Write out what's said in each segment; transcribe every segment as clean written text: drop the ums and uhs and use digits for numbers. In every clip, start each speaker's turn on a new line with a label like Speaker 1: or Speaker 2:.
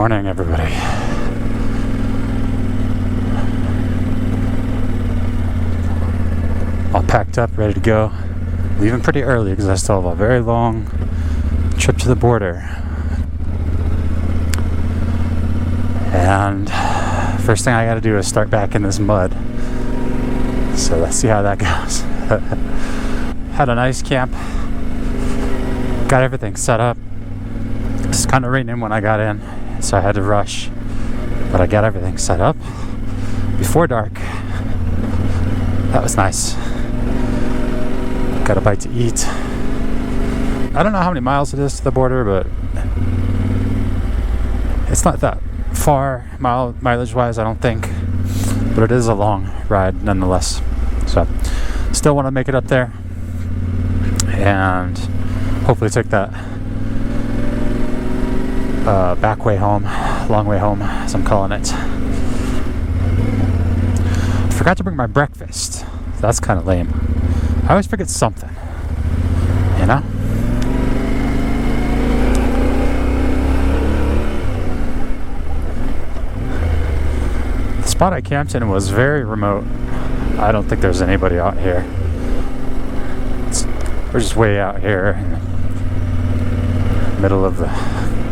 Speaker 1: morning, everybody. All packed up, ready to go. Leaving pretty early because I still have a very long trip to the border. And first thing I gotta do is start back in this mud. So let's see how that goes. Had a nice camp. Got everything set up. It's kind of raining when I got in, so I had to rush. But I got everything set up before dark. That was nice. Got a bite to eat. I don't know how many miles it is to the border, but it's not that far mileage-wise, I don't think. But it is a long ride nonetheless. So, still want to make it up there. And hopefully take that back way home, long way home, as I'm calling it. I forgot to bring my breakfast. That's kind of lame. I always forget something, you know? The spot I camped in was very remote. I don't think there's anybody out here. We're just way out here in the middle of the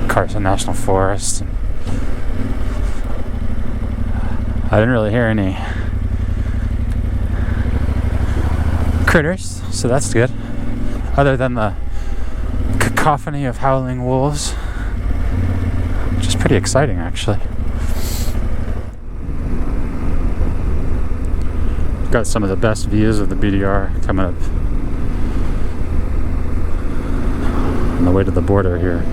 Speaker 1: Carson National Forest. I didn't really hear any critters, so that's good. Other than the cacophony of howling wolves, which is pretty exciting, actually. Got some of the best views of the BDR coming up on the way to the border here.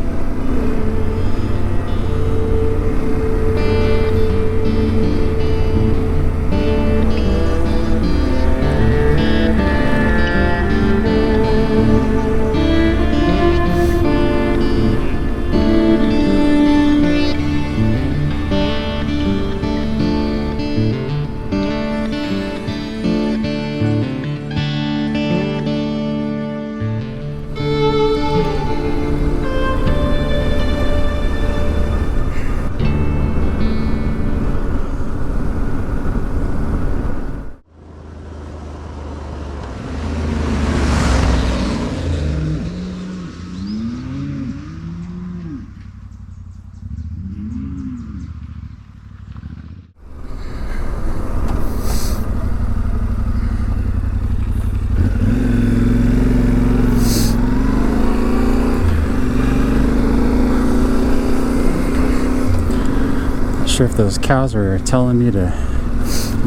Speaker 1: Sure if those cows were telling me to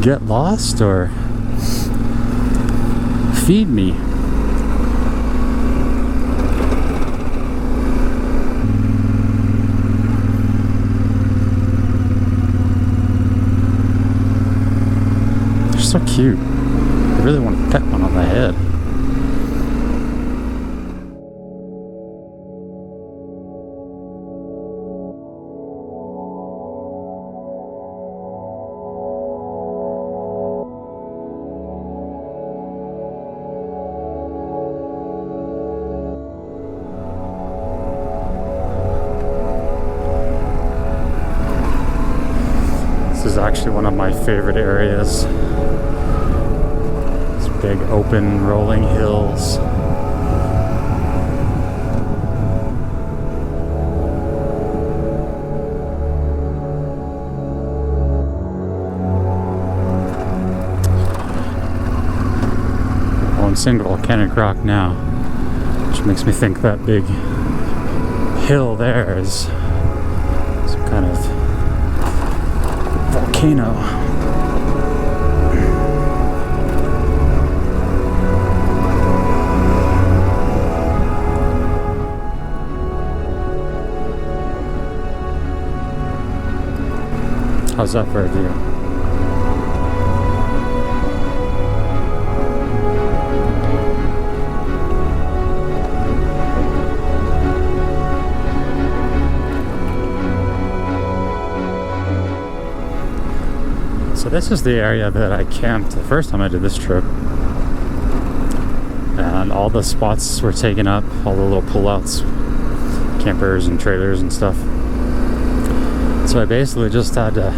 Speaker 1: get lost or feed me. They're so cute. I really want to pet one on the head. This is actually one of my favorite areas. These big open rolling hills. One single volcanic rock now, which makes me think that big hill there is some kind of volcano. How's that for a view? So this is the area that I camped the first time I did this trip. And all the spots were taken up, all the little pullouts, campers and trailers and stuff. So I basically just had to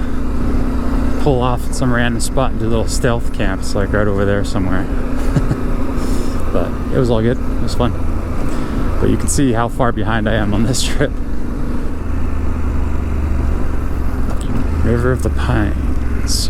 Speaker 1: pull off at some random spot and do a little stealth camp. It's like right over there somewhere. But it was all good. It was fun. But you can see how far behind I am on this trip. River of the Pines.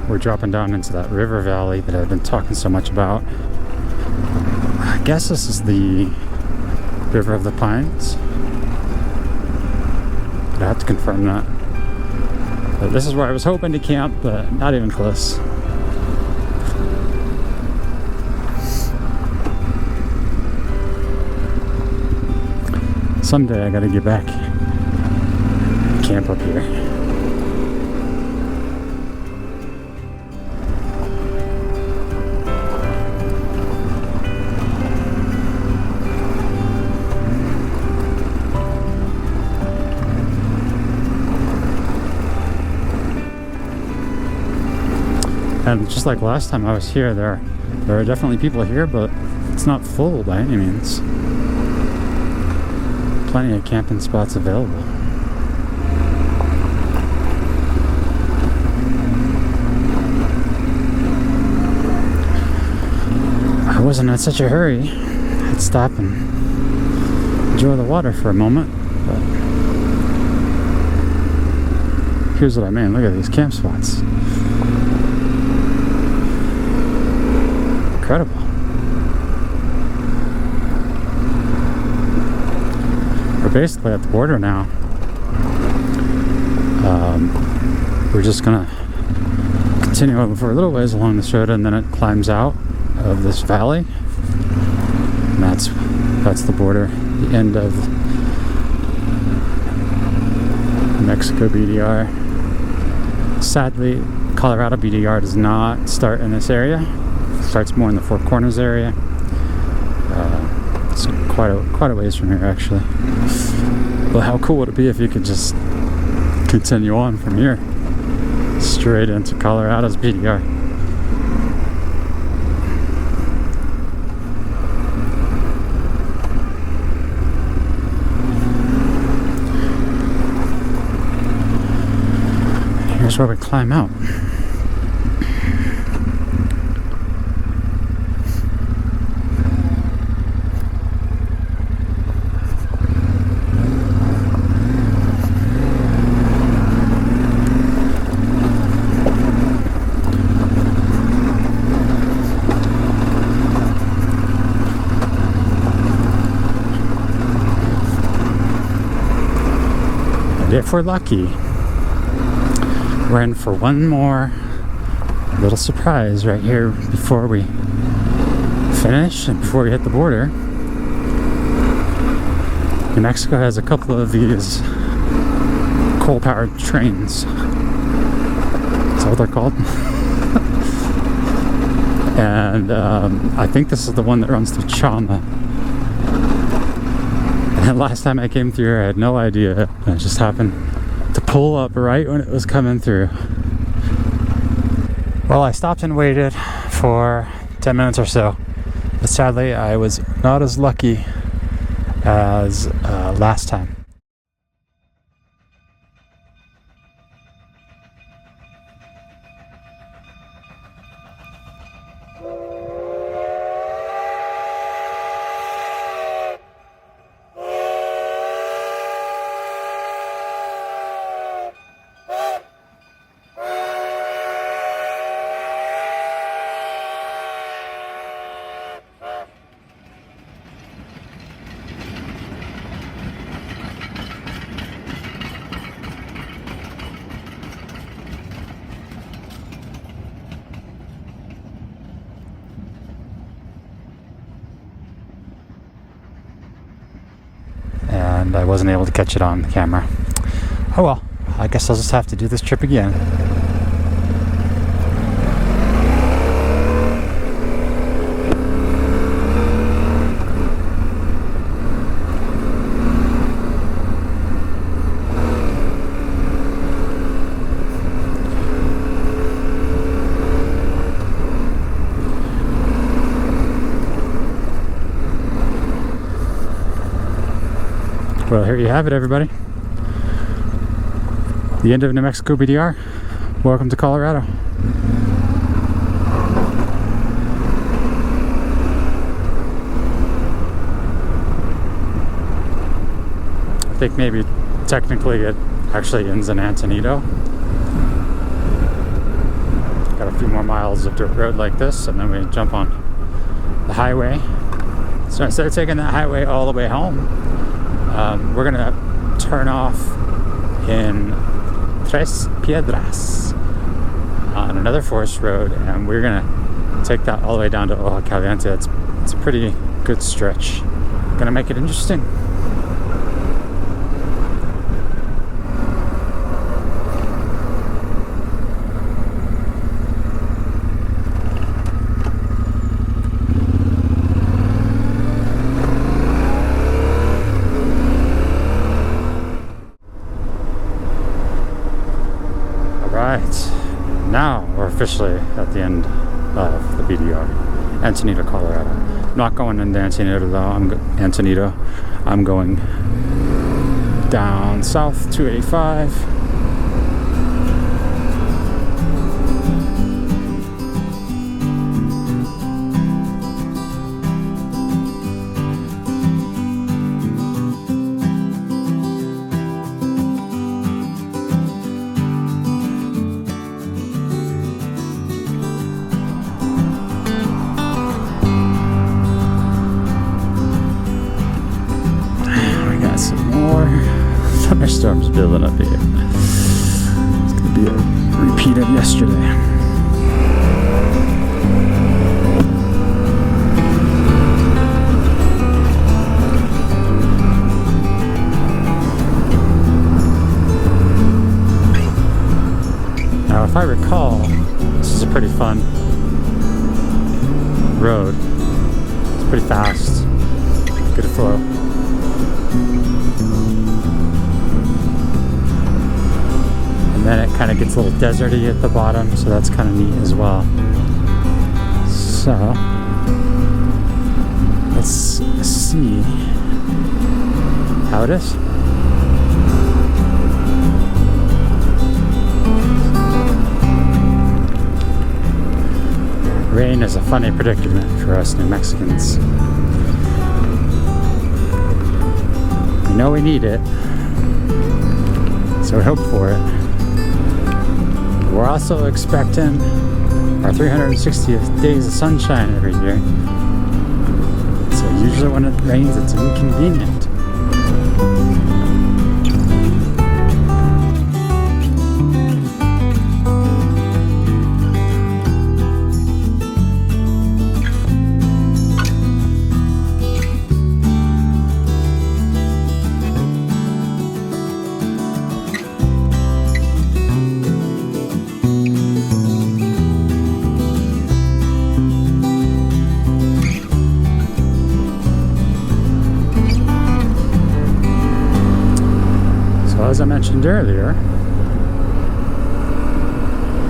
Speaker 1: We're dropping down into that river valley that I've been talking so much about. I guess this is the River of the Pines. But I have to confirm that. But this is where I was hoping to camp, but not even close. Someday I gotta get back and camp up here. And just like last time I was here, there are definitely people here, but it's not full by any means. Plenty of camping spots available. I wasn't in such a hurry. I'd stop and enjoy the water for a moment, but here's what I mean. Look at these camp spots. Incredible. We're basically at the border now. We're just gonna continue over for a little ways along this road, and then it climbs out of this valley. And that's the border, the end of Mexico BDR. Sadly, Colorado BDR does not start in this area. Starts more in the Four Corners area. It's quite a ways from here, actually. But how cool would it be if you could just continue on from here straight into Colorado's BDR? Here's where we climb out. If we're lucky, we're in for one more little surprise right here before we finish and before we hit the border. New Mexico has a couple of these coal-powered trains. Is that what they're called? And I think this is the one that runs through Chama. And last time I came through here, I had no idea. I just happened to pull up right when it was coming through. Well, I stopped and waited for 10 minutes or so. But sadly, I was not as lucky as last time. and I wasn't able to catch it on the camera. Oh well, I guess I'll just have to do this trip again. Well, here you have it, everybody. The end of New Mexico BDR. Welcome to Colorado. I think maybe technically it actually ends in Antonito. Got a few more miles of dirt road like this, and then we jump on the highway. So instead of taking that highway all the way home, we're gonna turn off in Tres Piedras on another forest road, and we're gonna take that all the way down to Ojo Caliente. It's a pretty good stretch. Gonna make it interesting. Now we're officially at the end of the BDR, Antonito, Colorado. Not going into Antonito though. I'm going down south 285. Thunderstorms building up here. It's gonna be a repeat of yesterday. Now, if I recall, this is a pretty fun road. It's pretty fast, good flow. Then it kind of gets a little deserty at the bottom, so that's kind of neat as well. So let's see how it is. Rain is a funny predicament for us New Mexicans. We know we need it, so we hope for it. We're also expecting our 360th days of sunshine every year. So usually when it rains, it's inconvenient. As I mentioned earlier,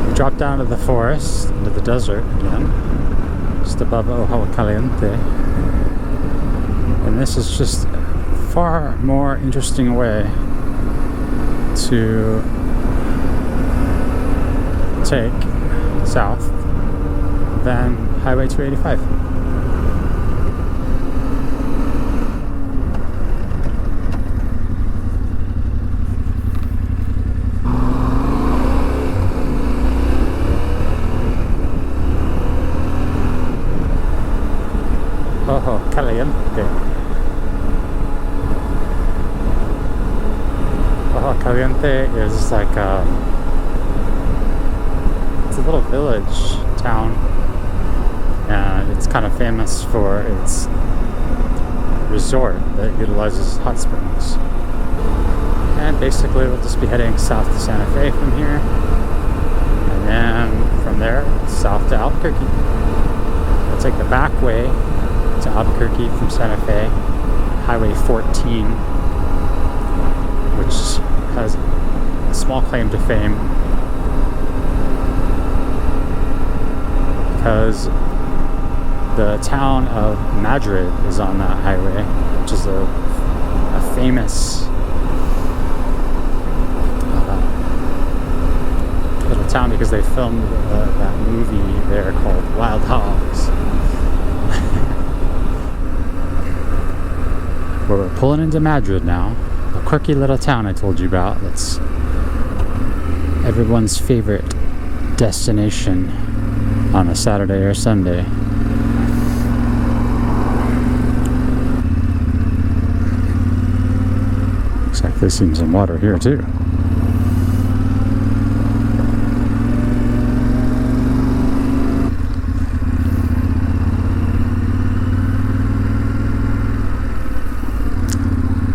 Speaker 1: we dropped down to the forest, into the desert again, just above Ojo Caliente. And this is just a far more interesting way to take south than Highway 285. Ojo Caliente. Ojo Caliente is like it's a little village town, and it's kind of famous for its resort that utilizes hot springs. then basically we'll just be heading south to Santa Fe from here. And then from there, south to Albuquerque. We'll take the back way to Albuquerque from Santa Fe, Highway 14, which has a small claim to fame because the town of Madrid is on that highway, which is a famous little town because they filmed that movie there called Wild Hogs. Well, we're pulling into Madrid now, a quirky little town I told you about. That's everyone's favorite destination on a Saturday or Sunday. Looks like there's some water here too.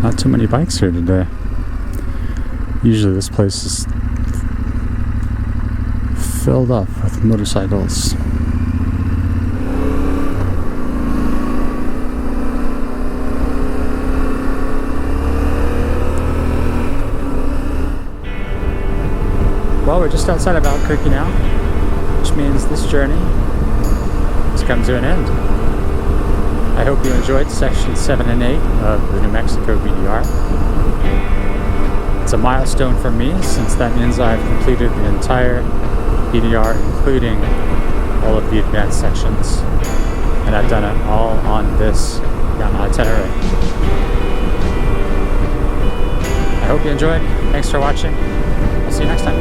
Speaker 1: Not too many bikes here today. Usually this place is filled up with motorcycles. Well, we're just outside of Albuquerque now, which means this journey has come to an end. I hope you enjoyed Section 7 and 8 of the New Mexico BDR. It's a milestone for me since that means I've completed the entire BDR, including all of the advanced sections, and I've done it all on this itinerary. I hope you enjoyed. Thanks for watching. I'll see you next time.